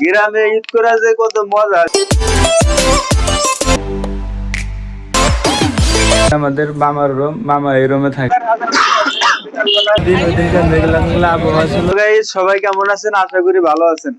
গ্রামে ঈদ করা যে কত মজা। আমাদের মামার রুম, মামা এই রুমে থাকে। সবাই কেমন আছেন? আশা করি ভালো আছেন।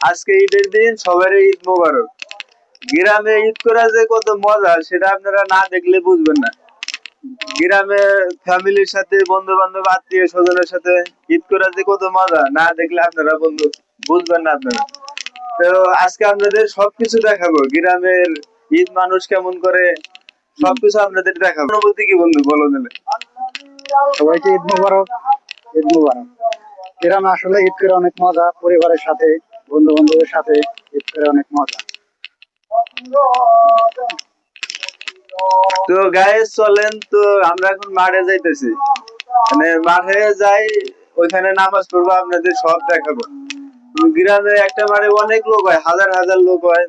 আজকে ঈদের দিন, সবারই ঈদ মোবারক। গ্রামে ঈদ করা যে কত মজা সেটা আপনারা না দেখলে বুঝবেন না। গ্রামে ফ্যামিলির সাথে, বন্ধু বান্ধব, আত্মীয় স্বজনের সাথে ঈদ করা যে কত মজা না দেখলে আপনারা বুঝবেন না আপনারা। তো আজকে আপনাদের সবকিছু দেখাবো, গ্রামের ঈদ মানুষ কেমন করে সবকিছু আপনাদের দেখাবো। অনুভূতি কি বন্ধু বলো দিলে? সবাইকে ঈদ মোবারক। ঈদ মোবারক। গ্রামে আসলে ঈদ করে অনেক মজা, পরিবারের সাথে, বন্ধু বান্ধবের সাথে ঈদ করে অনেক মজা। তো গাইস চলেন, তো আমরা এখন মাঠে যাইতেছি, মানে মাঠে যাই, ওইখানে নামাজ পড়বো, আপনাদের সব দেখাবো। গ্রামে একটা মাঠে অনেক লোক হয়, হাজার হাজার লোক হয়,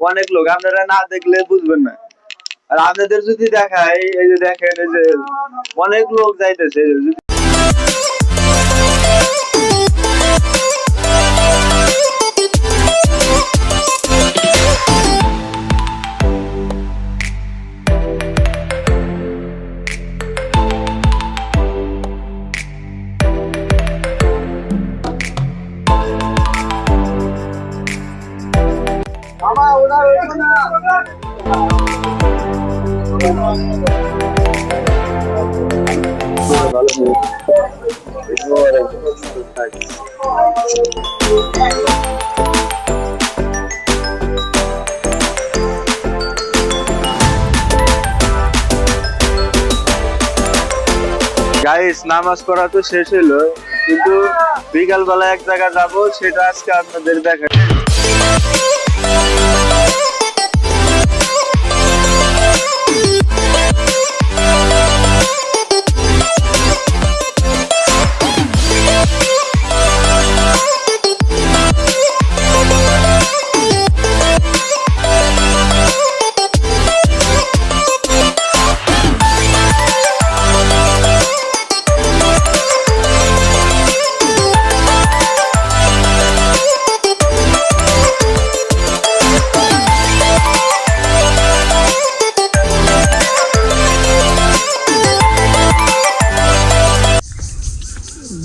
অনেক লোক, আপনারা না দেখলে বুঝবেন না। আর আপনাদের যদি দেখাই, এই যে দেখেন, এই যে অনেক লোক যাইতেছে। গাইস নামাজ পড়া তো শেষ হলো, কিন্তু বিকাল বেলা এক জায়গা যাবো, সেটা আজকে আপনাদের দেখা।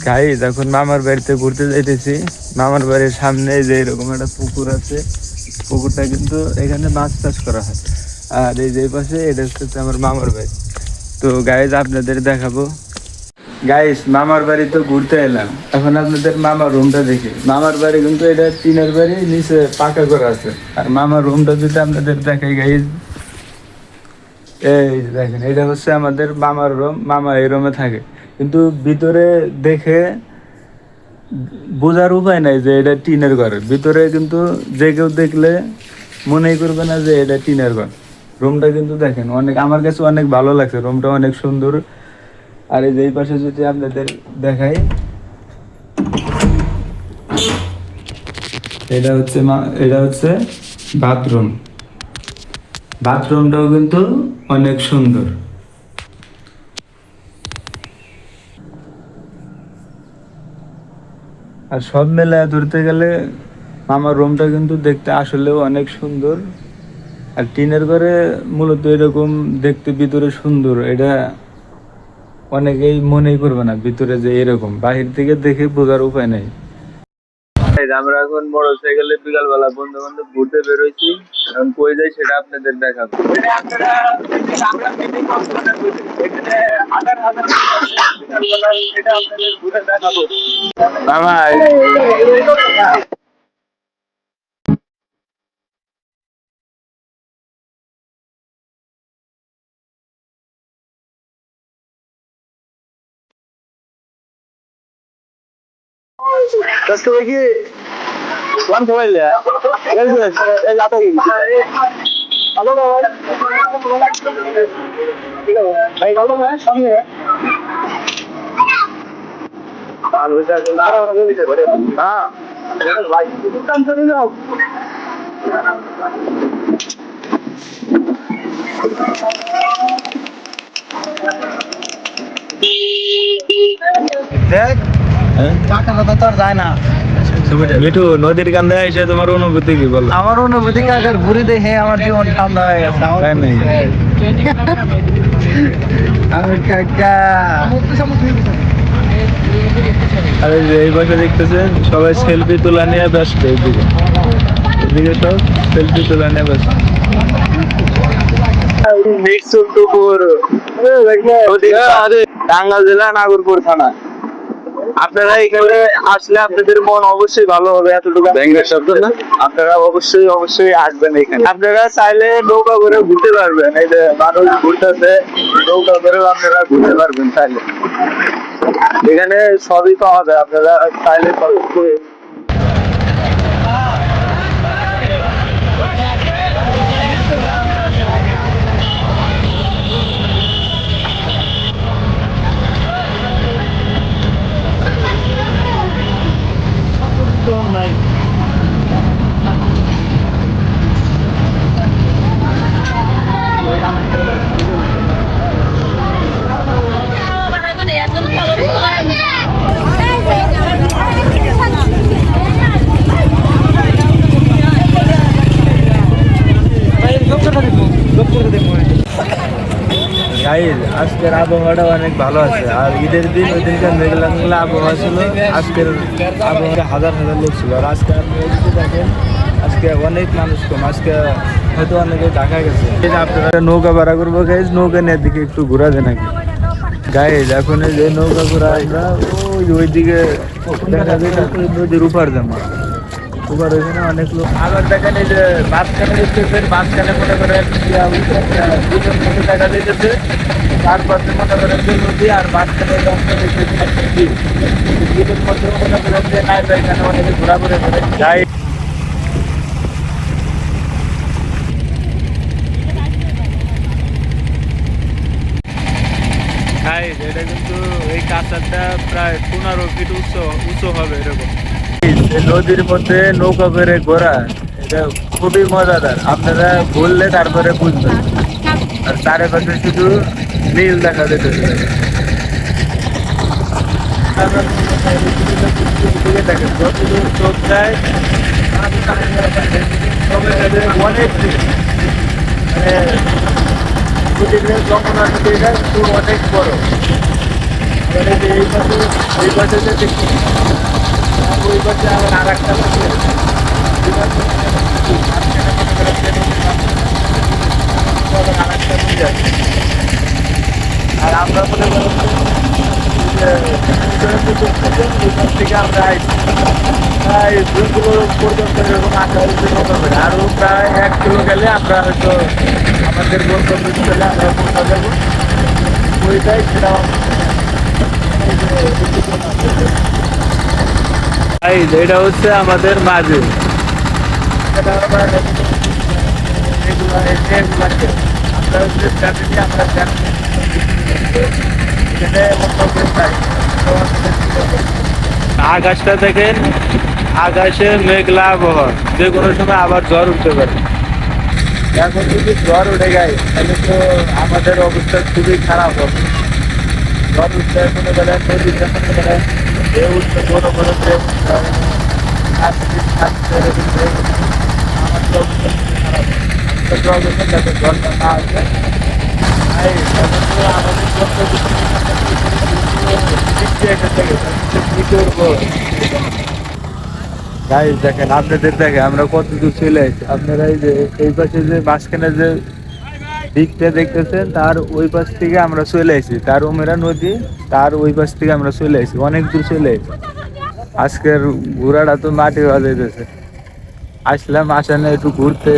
গাইস এখন মামার বাড়িতে ঘুরতে যাইতেছি। মামার বাড়ির সামনে যে এরকম একটা পুকুর আছে, পুকুরটা কিন্তু এখানে মাছ চাষ করা হয়। আর এই যে পাশে এটা হচ্ছে আমার মামার বাড়ি। তো গাইস আপনাদের দেখাবো। গাইস মামার বাড়ি তো ঘুরতে এলাম, এখন আপনাদের মামার রুমটা দেখি। মামার বাড়ি কিন্তু এটা টিনের বাড়ি, নিচে পাকা করা আছে। আর মামার রুমটা যদি আপনাদের দেখাই গাইস, এই দেখেন, এটা হচ্ছে আমাদের মামার রুম, মামা এই রুমে থাকে। কিন্তু ভিতরে দেখে বোঝার উপায় নাই যে এটা টিনের ঘর। ভিতরে কিন্তু যে কেউ দেখলে মনেই করবে না যে এটা টিনের ঘর। রুমটা কিন্তু দেখেন অনেক, আমার কাছে অনেক ভালো লাগছে, রুমটা অনেক সুন্দর। আর এই যে এই পাশে যদি আপনাদের দেখাই, এটা হচ্ছে বাথরুম। বাথরুমটাও কিন্তু অনেক সুন্দর। আর সব মেলায় ধরতে গেলে মামার রুমটা কিন্তু দেখতে আসলেও অনেক সুন্দর। আর টিনের ঘরে মূলত এরকম দেখতে ভিতরে সুন্দর, এটা অনেকেই মনেই করবে না ভিতরে যে এরকম, বাহির থেকে দেখে বোঝার উপায় নেই। আমরা এখন মোটর সাইকেলে বিকাল বেলা বন্ধু বান্ধব ঘুরতে বেরোইছি, এখন কই যাই সেটা আপনাদের দেখাবো। মামা Terus tuh lagi, lan kawal ya, kan sih, jatuh gitu. Apa kawan? Baik kalau mas, sama ya. Kalau bisa, kalau bisa boleh. Ah, baik. Bukan sering dong. দেখ টাকা তো তোর যায় না, মিঠু, নদীর কান্দে এসে তোমার অনুভূতি কি বলো? আমার অনুভূতি কাকার ঘুরে দেখে আমার জীবন ঠান্ডা হয়ে গেছে। তাই নাকি? আমি কাকা আর এই যে এই পাশে দেখতেছেন সবাই সেলফি তোলা নিয়ে ব্যস্ত, এদিকে এদিকে সব সেলফি তোলা নিয়ে ব্যস্ত। টাঙ্গাইল জেলা নাগরপুর থানা। আপনারা এখানে আসলে আপনাদের মন অবশ্যই ভালো হবে, এতটুকু শব্দ না। আপনারা অবশ্যই আসবেন এখানে। আপনারা চাইলে নৌকা করে ঘুরতে পারবেন, এই যে মানুষ ঘুরতেছে, নৌকা করেও আপনারা ঘুরতে পারবেন চাইলে। এখানে সবই পাওয়া যায়, আপনারা চাইলে গাইজ আজকের আবহাওয়াটা অনেক ভালো আছে। আর ঈদের দিন ওই দিনকার মেঘলা মেঘলা আবহাওয়া ছিল, আজকের আবহাওয়া হাজার হাজার লোক ছিল। আর আজকে আপনি এদিকে দেখেন, আজকে অনেক মানুষ কম, আজকে হয়তো অনেকে ঢাকা গেছে। এই যে আপনারা নৌকা ভাড়া করবো গাইজ, নৌকা নিয়ে দিকে একটু ঘোরা যায় নাকি গাইজ? এখন এই যে নৌকা ঘোরা আমরা ওইদিকে দেখা যায় নদীর উপার যাবো, উপার ওইখানে অনেক লোক। আবার দেখেন এই যে মাঝখানে দেখতেছেন, মাঝখানে মনে করেন দেখা দিতেছে, তার পাশে মনে করেন যে নদী, আর মাঝখানে দ্বীপের মধ্যে মনে করেন যে নাই এখানে অনেকে ঘোরাঘুরি করে যাই। এটা কিন্তু এই কাঁচাটা প্রায় 15 ফিট উঁচু হবে এরকম। নদীর মধ্যে নৌকা করে ঘোরা এটা খুবই মজাদার, আপনারা ঘুরলে তারপরে বুঝবেন। আর চারিপাশে শুধু নীল দেখা যেতেছে। দেখেন যতদূর চোখ যায় অনেক মানে যমুনা নদীটা কিন্তু অনেক বড়। এই পাশে যে দেখি ওই পাশে আবার আর একটা আর আমরা মনে করেন থেকে আমরা প্রায় 2 কিলো পর্যন্ত এরকম আঁকা হবে। আরও প্রায় 1 কিলো গেলে আমরা হয়তো আমাদের গন্তব্যস্থলে আমরা পৌঁছা যাবো। ওইটাই সেটা এটা হচ্ছে আমাদের মাঝে আকাশটা দেখেন, আকাশে মেঘলা আবহাওয়া, যে কোনো সময় আবার ঝড় উঠতে পারে। এখন যদি ঝড় উঠে যায় তাহলে তো আমাদের অবস্থা খুবই খারাপ হবে। ঝড় উঠতে মনে করেন নদীতে মনে করেন ঢেউ উঠতে, বড় বড় ঢেউ আমার তো অবস্থা খারাপ। যাতে ঝড়টা না আসে, দেখেন আপনাদের দেখে আমরা কত দূর চলে আসছি। আপনারা এই যে এই পাশে যে মাঝখানে যে দিকটা দেখতেছেন, তার ওই পাশ থেকে আমরা চলে আসি, তার উমেরা নদী, তার ওই পাশ থেকে আমরা চলে আসি, অনেক দূর চলে আসি। আজকের ঘোরাটা তো মাটি হওয়া যাইতেছে। আসলাম, আসানে একটু ঘুরতে,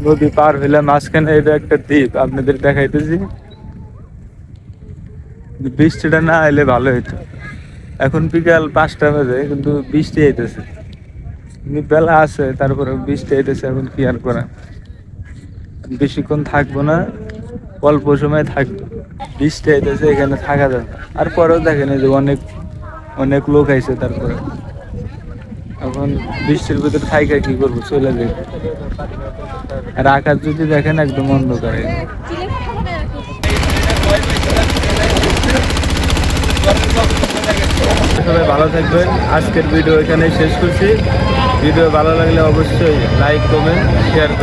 নদী পার হইলাম, মাঝখানে এটা একটা দ্বীপ আপনাদের দেখাইতেছি। বৃষ্টিটা না এলে ভালো হইতো। এখন বিকাল 5টা বাজে কিন্তু বৃষ্টি আইতেছে, বেলা আছে তারপরে বৃষ্টি আইতেছে। এখন কি আর করা, বেশিক্ষণ থাকবো না, অল্প সময় থাকবো। বৃষ্টি আইতেছে, এখানে থাকা যাবে। আর পরেও দেখেন এই যে অনেক অনেক লোক আইছে, তারপরে এখন বৃষ্টির ভিতরে থাইকা কি করবো, চলে যাবে। আর আকাশ যদি দেখেন একদম অন্ধকার। সবাই ভালো থাকবেন। আজকের ভিডিও এখানেই শেষ করছি। ভিডিও ভালো লাগলে অবশ্যই লাইক কমেন্ট শেয়ার করবেন।